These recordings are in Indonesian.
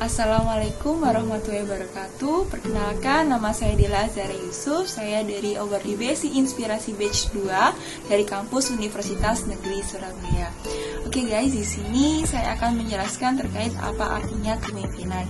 Assalamualaikum warahmatullahi wabarakatuh. Perkenalkan, nama saya Dila Zara Yusuf. Saya dari Award BSI Inspirasi Batch 2 dari kampus Universitas Negeri Surabaya. Oke guys, di sini saya akan menjelaskan terkait apa artinya kepemimpinan.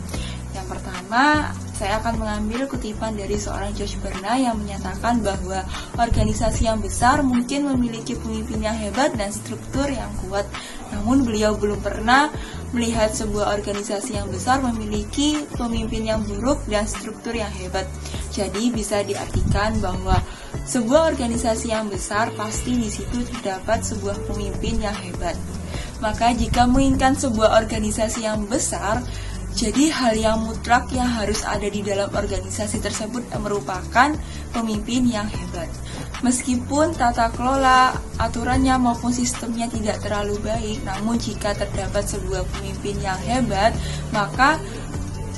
Yang pertama, saya akan mengambil kutipan dari seorang George Bernard yang menyatakan bahwa organisasi yang besar mungkin memiliki pemimpin yang hebat dan struktur yang kuat. Namun beliau belum pernah melihat sebuah organisasi yang besar memiliki pemimpin yang buruk dan struktur yang hebat. Jadi bisa diartikan bahwa sebuah organisasi yang besar pasti di situ terdapat sebuah pemimpin yang hebat. Maka jika menginginkan sebuah organisasi yang besar, jadi hal yang mutlak yang harus ada di dalam organisasi tersebut merupakan pemimpin yang hebat. Meskipun tata kelola, aturannya maupun sistemnya tidak terlalu baik, namun jika terdapat sebuah pemimpin yang hebat, maka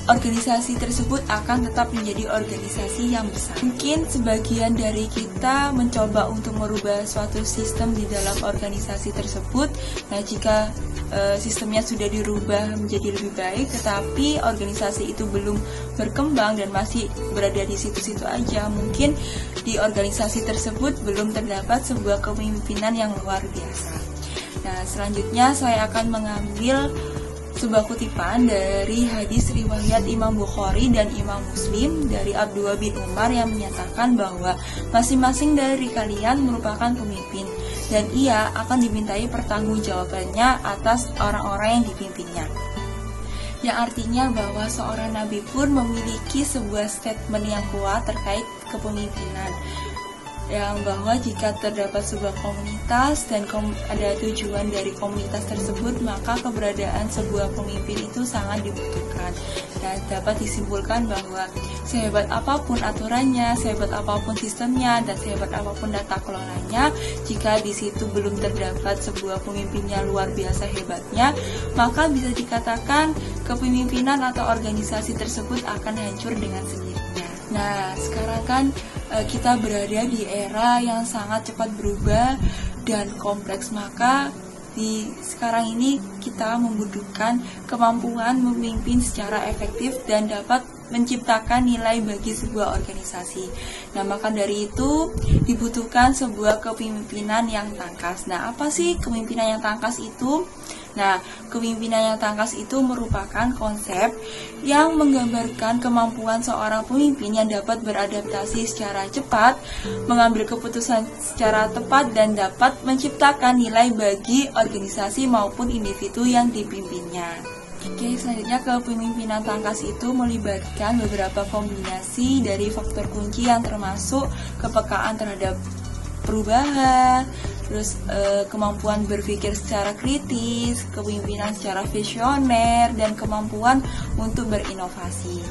organisasi tersebut akan tetap menjadi organisasi yang besar. Mungkin sebagian dari kita mencoba untuk merubah suatu sistem di dalam organisasi tersebut. Nah, jika sistemnya sudah dirubah menjadi lebih baik, tetapi organisasi itu belum berkembang dan masih berada di situ-situ aja, mungkin di organisasi tersebut belum terdapat sebuah kepemimpinan yang luar biasa. Nah, selanjutnya saya akan mengambil sebuah kutipan dari hadis riwayat Imam Bukhari dan Imam Muslim dari Abdullah bin Umar yang menyatakan bahwa masing-masing dari kalian merupakan pemimpin dan ia akan dimintai pertanggungjawabannya atas orang-orang yang dipimpinnya. Yang artinya bahwa seorang nabi pun memiliki sebuah statement yang kuat terkait kepemimpinan, yang bahwa jika terdapat sebuah komunitas dan ada tujuan dari komunitas tersebut, maka keberadaan sebuah pemimpin itu sangat dibutuhkan. Dan dapat disimpulkan bahwa sehebat apapun aturannya, sehebat apapun sistemnya, dan sehebat apapun tata kelolanya, jika di situ belum terdapat sebuah pemimpin yang luar biasa hebatnya, maka bisa dikatakan kepemimpinan atau organisasi tersebut akan hancur dengan sendirinya. Nah, sekarang kan kita berada di era yang sangat cepat berubah dan kompleks, maka di sekarang ini kita membutuhkan kemampuan memimpin secara efektif dan dapat menciptakan nilai bagi sebuah organisasi. Nah, maka dari itu dibutuhkan sebuah kepemimpinan yang tangkas. Nah, apa sih kepemimpinan yang tangkas itu? Nah, kepemimpinan yang tangkas itu merupakan konsep yang menggambarkan kemampuan seorang pemimpin yang dapat beradaptasi secara cepat, mengambil keputusan secara tepat, dan dapat menciptakan nilai bagi organisasi maupun individu yang dipimpinnya. Oke, selanjutnya kepemimpinan tangkas itu melibatkan beberapa kombinasi dari faktor kunci yang termasuk kepekaan terhadap perubahan, terus kemampuan berpikir secara kritis, kepemimpinan secara visioner, dan kemampuan untuk berinovasi.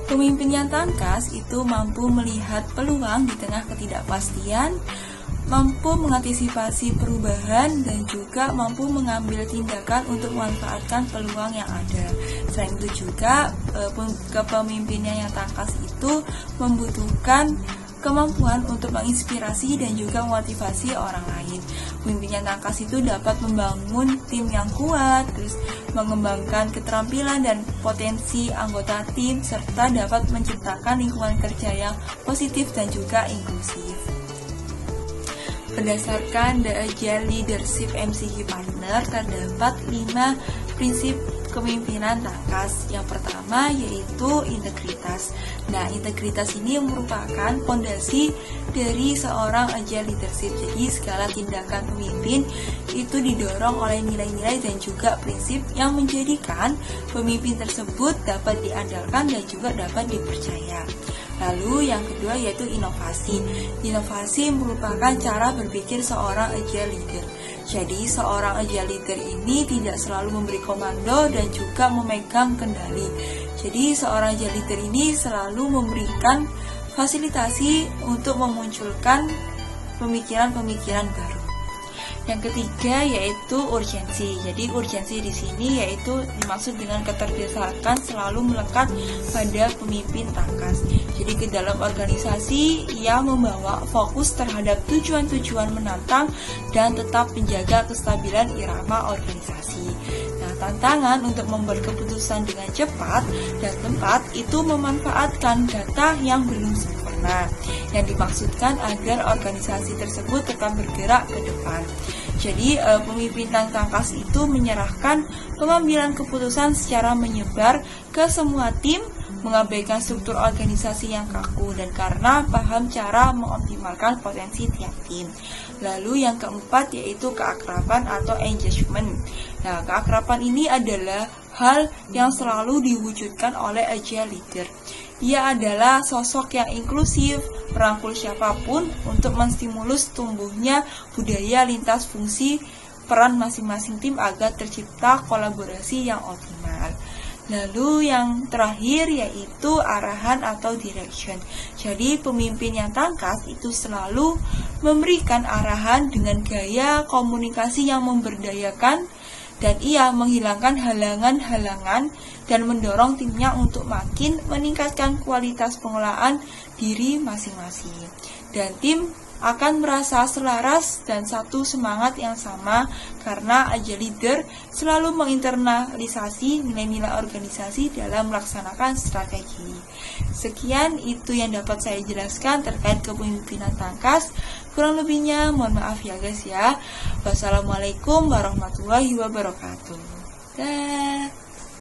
Pemimpin yang tangkas itu mampu melihat peluang di tengah ketidakpastian, mampu mengantisipasi perubahan, dan juga mampu mengambil tindakan untuk memanfaatkan peluang yang ada. Selain itu juga kepemimpinan yang tangkas itu membutuhkan kemampuan untuk menginspirasi dan juga memotivasi orang lain. Pemimpin yang tangkas itu dapat membangun tim yang kuat, terus mengembangkan keterampilan dan potensi anggota tim, serta dapat menciptakan lingkungan kerja yang positif dan juga inklusif. Berdasarkan The Agile Leadership MCG Partner, terdapat 5 prinsip kepemimpinan tangkas. Yang pertama yaitu integritas. Nah, integritas ini merupakan fondasi dari seorang agile leadership. Jadi segala tindakan pemimpin itu didorong oleh nilai-nilai dan juga prinsip yang menjadikan pemimpin tersebut dapat diandalkan dan juga dapat dipercaya. Lalu yang kedua yaitu inovasi. Inovasi merupakan cara berpikir seorang agile leader. Jadi seorang agile leader ini tidak selalu memberi komando dan juga memegang kendali. Jadi seorang agile leader ini selalu memberikan fasilitasi untuk memunculkan pemikiran-pemikiran baru. Yang ketiga yaitu urgensi. Jadi urgensi di sini yaitu dimaksud dengan keterdesakan selalu melekat pada pemimpin tangkas. Jadi ke dalam organisasi ia membawa fokus terhadap tujuan-tujuan menantang dan tetap menjaga kestabilan irama organisasi. Nah, tantangan untuk membuat keputusan dengan cepat dan tepat itu memanfaatkan data yang belum sempurna, yang dimaksudkan agar organisasi tersebut tetap bergerak ke depan. Jadi pemimpin Tangkas itu menyerahkan pengambilan keputusan secara menyebar ke semua tim, mengabaikan struktur organisasi yang kaku, dan karena paham cara mengoptimalkan potensi tiap tim. Lalu yang keempat yaitu keakraban atau engagement. Nah, keakraban ini adalah hal yang selalu diwujudkan oleh agile leader. Ia adalah sosok yang inklusif, merangkul siapapun untuk menstimulus tumbuhnya budaya lintas fungsi peran masing-masing tim agar tercipta kolaborasi yang optimal. Lalu yang terakhir yaitu arahan atau direction. Jadi pemimpin yang tangkas itu selalu memberikan arahan dengan gaya komunikasi yang memberdayakan, dan ia menghilangkan halangan-halangan dan mendorong timnya untuk makin meningkatkan kualitas pengelolaan diri masing-masing. Dan tim akan merasa selaras dan satu semangat yang sama karena agile leader selalu menginternalisasi nilai-nilai organisasi dalam melaksanakan strategi. Sekian itu yang dapat saya jelaskan terkait kepemimpinan Tangkas. Kurang lebihnya mohon maaf ya guys ya. Wassalamualaikum warahmatullahi wabarakatuh. Dah.